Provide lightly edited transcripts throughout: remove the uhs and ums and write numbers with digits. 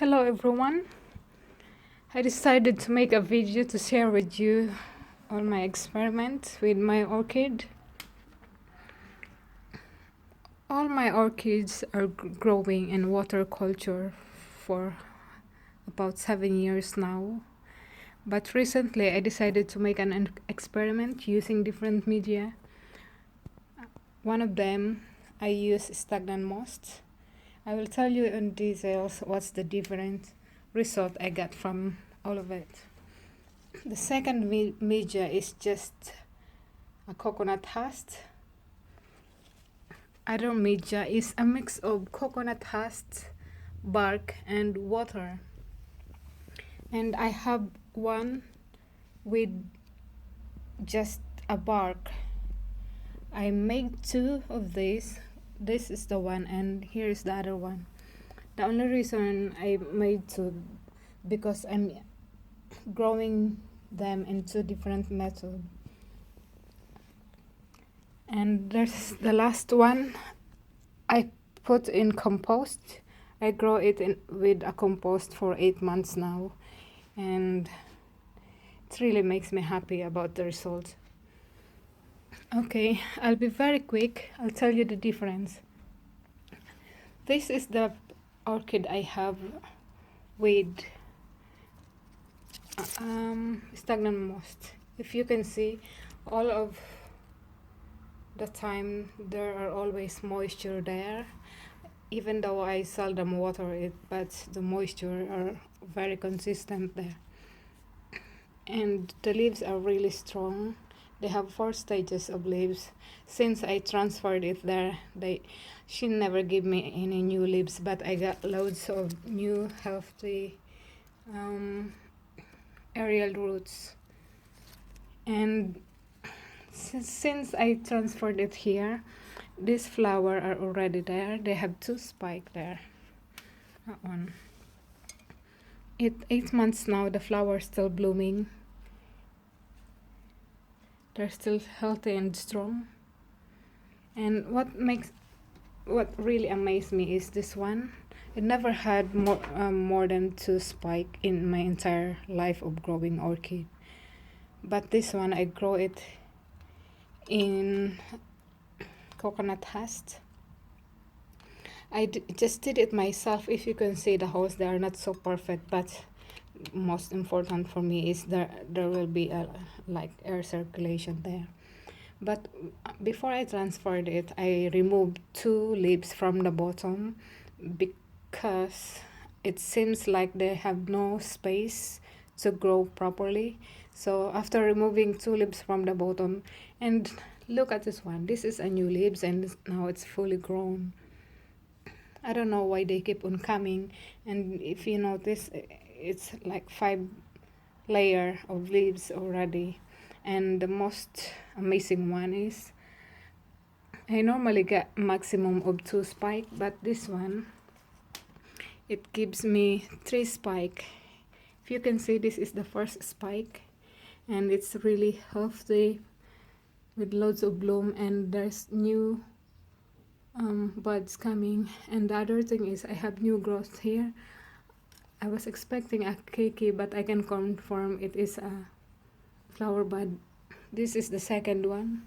Hello everyone. I decided to make a video to share with you all my experiments with my orchid. All my orchids are growing in water culture for about 7 years now. But recently I decided to make an experiment using different media. One of them I use stagnant moss. I will tell you in details what's the different result I got from all of it. The second media is just a coconut husk. Other media is a mix of coconut husk, bark, and water. And I have one with just a bark. I made two of these. This is the one, and here is the other one. The only reason I made two because I'm growing them in two different methods. And there's the last one I put in compost. I grow it with a compost for 8 months now, and it really makes me happy about the result. Okay, I'll be very quick. I'll tell you the difference. This is the orchid I have with stagnant moss. If you can see, all of the time there are always moisture there, even though I seldom water it, but the moisture are very consistent there. And the leaves are really strong. They have 4 stages of leaves. Since I transferred it there, she never gave me any new leaves, but I got loads of new healthy aerial roots. And since I transferred it here, these flowers are already there. They have 2 spikes there. That one. 8 months now, the flowers still blooming. They're still healthy and strong. And what really amazed me is this one. It never had more than 2 spikes in my entire life of growing orchid. But this one, I grow it in coconut husk. I just did it myself. If you can see the holes, they are not so perfect, but most important for me is there will be a air circulation there. But before I transferred it, I removed 2 leaves from the bottom because it seems like they have no space to grow properly. So after removing 2 leaves from the bottom, and look at this one, this is a new leaves and now it's fully grown. I don't know why they keep on coming, and if you notice, it's like 5 layer of leaves already. And the most amazing one is I normally get maximum of 2 spikes, but this one, it gives me 3 spikes. If you can see, this is the first spike, and it's really healthy with loads of bloom, and there's new buds coming. And the other thing is I have new growth here. I was expecting a keiki, but I can confirm it is a flower bud. This is the second one,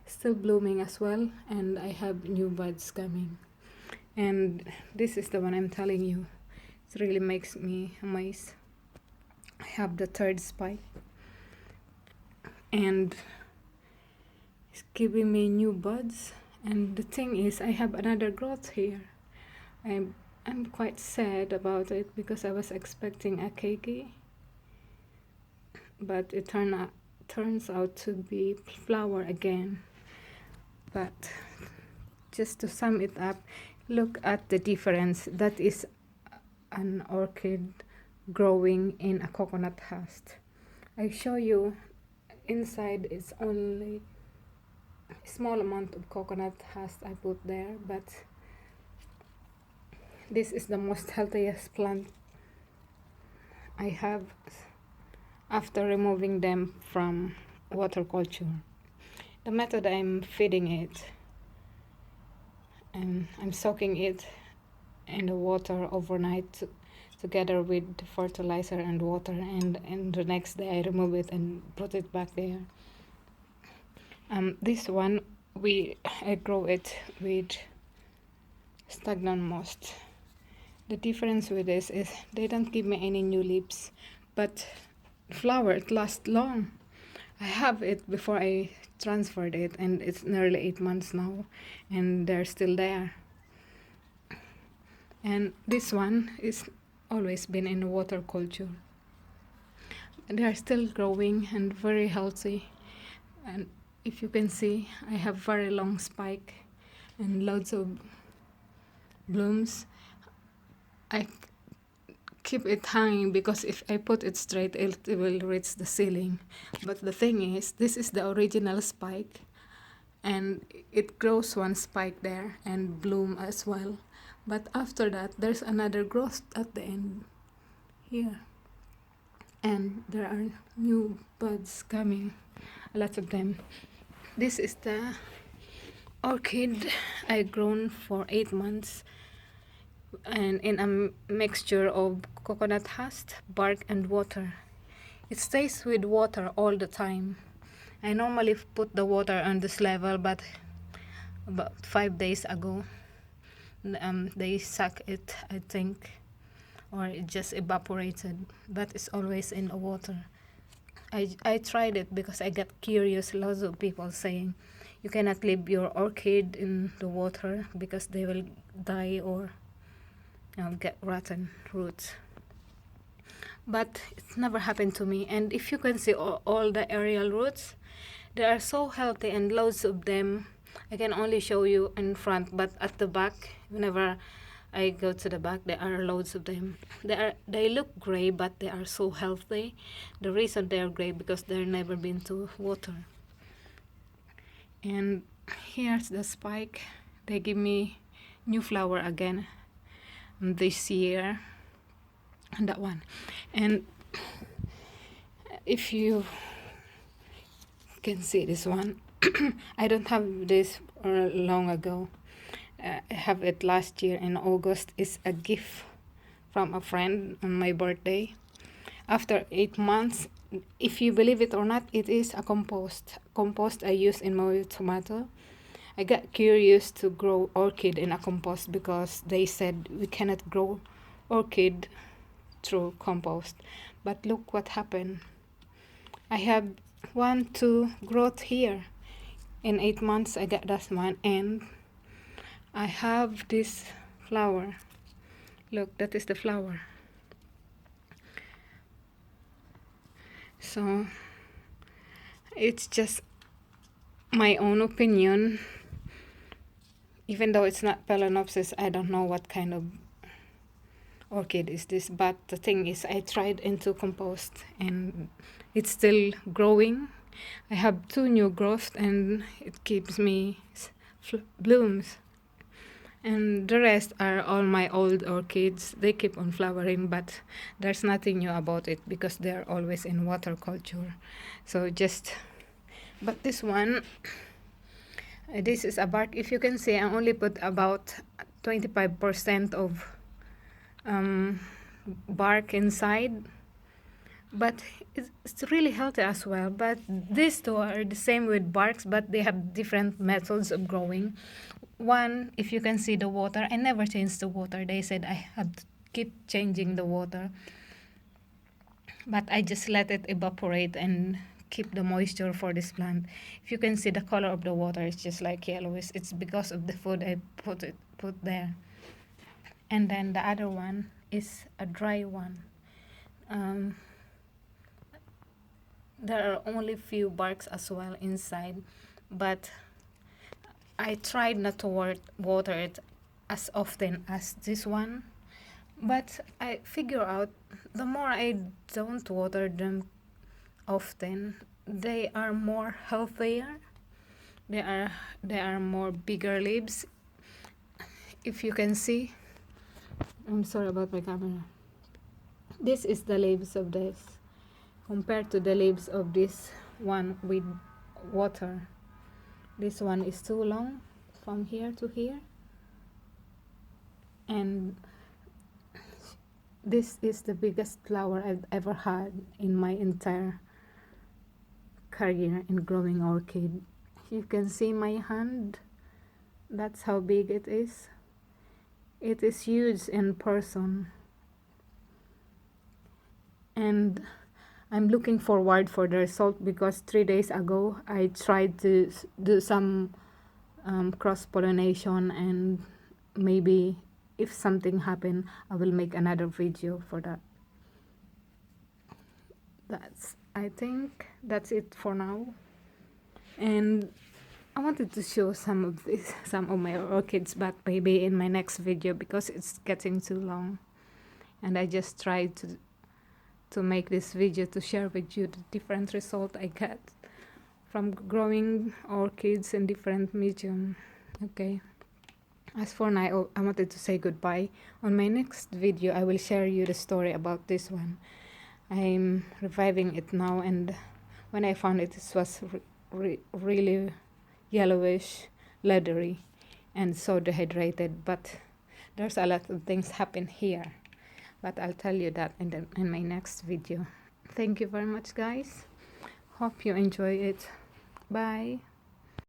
still blooming as well, and I have new buds coming. And this is the one I'm telling you, it really makes me amazed. I have the 3rd spike, and it's giving me new buds. And the thing is, I have another growth here. I'm quite sad about it because I was expecting a keiki, but it turns out to be flower again. But just to sum it up, look at the difference. That is an orchid growing in a coconut husk. I show you inside, it's only a small amount of coconut husk I put there, but this is the most healthiest plant I have after removing them from water culture. The method I'm feeding it, and I'm soaking it in the water overnight together with the fertilizer and water, and the next day I remove it and put it back there. This one I grow it with stagnant moss. The difference with this is they don't give me any new leaves, but flower it lasts long. I have it before I transferred it, and it's nearly 8 months now, and they're still there. And this one is always been in water culture. They are still growing and very healthy. And if you can see, I have very long spike and lots of blooms. I keep it hanging because if I put it straight, it will reach the ceiling. But the thing is, this is the original spike, and it grows one spike there and bloom as well. But after that, there's another growth at the end here, and there are new buds coming, a lot of them. This is the orchid I grown for 8 months, and in a mixture of coconut husk, bark, and water. It stays with water all the time. I normally put the water on this level, but about 5 days ago, they suck it, I think, or it just evaporated, but it's always in the water. I tried it because I got curious. Lots of people saying you cannot leave your orchid in the water because they will die or get rotten roots. But it's never happened to me. And if you can see all the aerial roots, they are so healthy and loads of them. I can only show you in front, but at the back, whenever I go to the back, there are loads of them. They look gray, but they are so healthy. The reason they are gray because they've never been to water. And here's the spike. They give me new flower again this year. And that one. And if you can see this one, I don't have this long ago. I have it last year in August. It's a gift from a friend on my birthday. After 8 months, if you believe it or not, it is a compost I use in my tomato. I got curious to grow orchid in a compost because they said we cannot grow orchid through compost. But look what happened. I have 2 growth here. In 8 months I got that one, and I have this flower. Look, that is the flower. So it's just my own opinion. Even though it's not Phalaenopsis, I don't know what kind of orchid is this, but the thing is I tried into compost and it's still growing. I have 2 new growths and it gives me blooms. And the rest are all my old orchids. They keep on flowering, but there's nothing new about it because they're always in water culture. So but this one, this is a bark. If you can see, I only put about 25% of bark inside, but it's really healthy as well. But these two are the same with barks, but they have different methods of growing. One, if you can see the water, I never changed the water. They said I had to keep changing the water, but I just let it evaporate and keep the moisture for this plant. If you can see the color of the water, it's just like yellowish. It's because of the food I put there. And then the other one is a dry one. There are only few barks as well inside, but I tried not to water it as often as this one. But I figure out the more I don't water them often, they are more healthier. They are more bigger leaves. If you can see, I'm sorry about my camera. This is the leaves of this compared to the leaves of this one with water. This one is too long from here to here. And this is the biggest flower I've ever had in my entire career in growing orchid. You can see my hand. That's how big it is. It is huge in person. And I'm looking forward for the result because 3 days ago I tried to do some cross-pollination, and maybe if something happen I will make another video for that. I think that's it for now. And I wanted to show some of my orchids, but maybe in my next video because it's getting too long. And I just tried to make this video to share with you the different result I get from growing orchids in different medium. Okay. As for now, I wanted to say goodbye. On my next video, I will share you the story about this one. I'm reviving it now, and when I found it, it was really yellowish, leathery, and so dehydrated. But there's a lot of things happen here. But I'll tell you that in my next video. Thank you very much, guys. Hope you enjoy it. Bye.